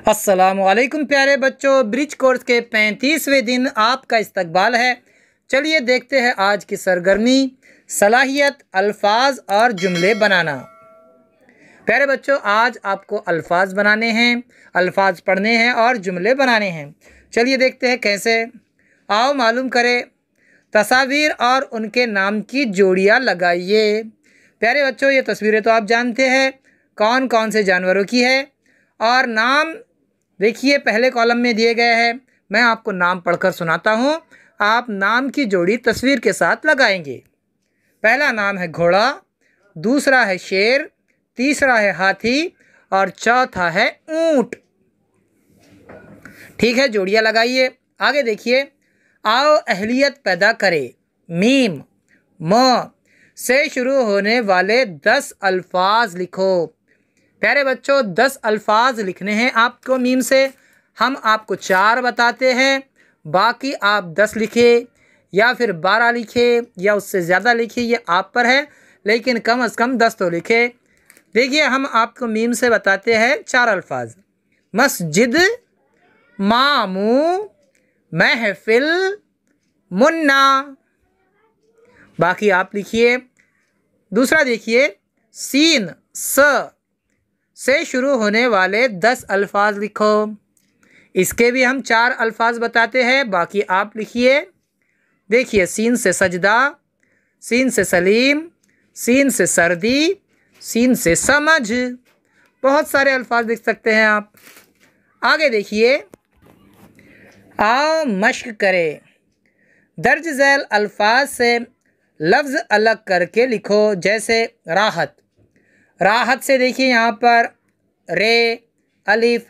अस्सलामुअलैकुम प्यारे बच्चों, ब्रिज कोर्स के 35वें दिन आपका इस्तकबाल है। चलिए देखते हैं आज की सरगर्मी, सलाहियत, अल्फाज और जुमले बनाना। प्यारे बच्चों, आज आपको अल्फाज बनाने हैं, अल्फाज पढ़ने हैं और जुमले बनाने हैं। चलिए देखते हैं कैसे। आओ मालूम करें। तस्वीर और उनके नाम की जोड़ियाँ लगाइए। प्यारे बच्चों, ये तस्वीरें तो आप जानते हैं कौन कौन से जानवरों की है, और नाम देखिए पहले कॉलम में दिए गए हैं। मैं आपको नाम पढ़कर सुनाता हूँ, आप नाम की जोड़ी तस्वीर के साथ लगाएंगे। पहला नाम है घोड़ा, दूसरा है शेर, तीसरा है हाथी और चौथा है ऊंट। ठीक है, जोड़ियाँ लगाइए। आगे देखिए। आओ अहलियत पैदा करें। मीम म से शुरू होने वाले 10 अल्फाज लिखो। प्यारे बच्चों, 10 अल्फाज लिखने हैं आपको मीम से। हम आपको 4 बताते हैं, बाकी आप 10 लिखे या फिर 12 लिखे या उससे ज़्यादा लिखे, ये आप पर है, लेकिन कम से कम 10 तो लिखे। देखिए, हम आपको मीम से बताते हैं 4 अल्फाज। मस्जिद, मामू, महफिल, मुन्ना। बाकी आप लिखिए। दूसरा देखिए, सीन से शुरू होने वाले 10 अल्फाज लिखो। इसके भी हम 4 अल्फाज बताते हैं, बाकी आप लिखिए। देखिए, सीन से सजदा, सीन से सलीम, सीन से सर्दी, सीन से समझ। बहुत सारे अल्फाज लिख सकते हैं आप। आगे देखिए। आओ मश्क करें। दर्ज झैल अल्फाज से लफ्ज़ अलग करके लिखो। जैसे राहत। राहत से देखिए यहाँ पर रे, अलिफ,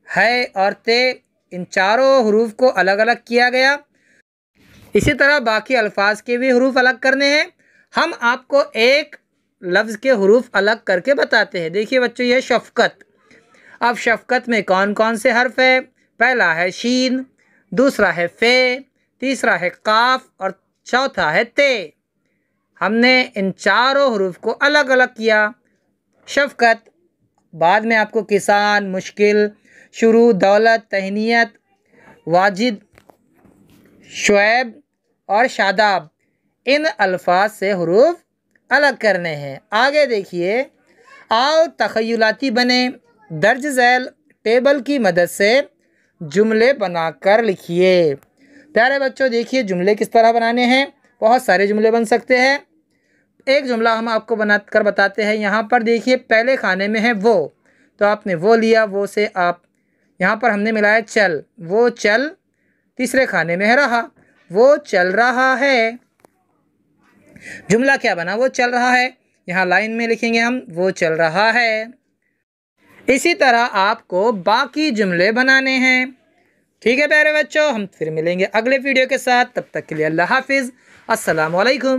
है और ते, इन चारों हरूफ को अलग अलग किया गया। इसी तरह बाकी अल्फाज के भी हरूफ अलग करने हैं। हम आपको एक लफ्ज़ के हरूफ अलग करके बताते हैं। देखिए बच्चों, ये शफ़क़त। अब शफ़क़त में कौन कौन से हर्फ है? पहला है शीन, दूसरा है फ़े, तीसरा है काफ और चौथा है ते। हमने इन चारों हरूफ को अलग अलग किया। शफ़क़त, बाद में आपको किसान, मुश्किल, शुरू, दौलत, तहनीयत, वाजिद, शुएब और शादाब, इन अल्फाज से हरूफ अलग करने हैं। आगे देखिए। आओ तख़य्युलाती बने। दर्ज झैल टेबल की मदद से जुमले बनाकर लिखिए। प्यारे बच्चों, देखिए जुमले किस तरह बनाने हैं। बहुत सारे जुमले बन सकते हैं। एक जुमला हम आपको बनाकर बताते हैं। यहाँ पर देखिए, पहले खाने में है वो, तो आपने वो लिया, वो से आप यहाँ पर हमने मिलाया चल, वो चल। तीसरे खाने में है रहा, वो चल रहा है। जुमला क्या बना? वो चल रहा है। यहाँ लाइन में लिखेंगे हम, वो चल रहा है। इसी तरह आपको बाकी जुमले बनाने हैं। ठीक है प्यारे बच्चों, हम फिर मिलेंगे अगले वीडियो के साथ। तब तक के लिए अल्लाह हाफिज़। अस्सलामु अलैकुम।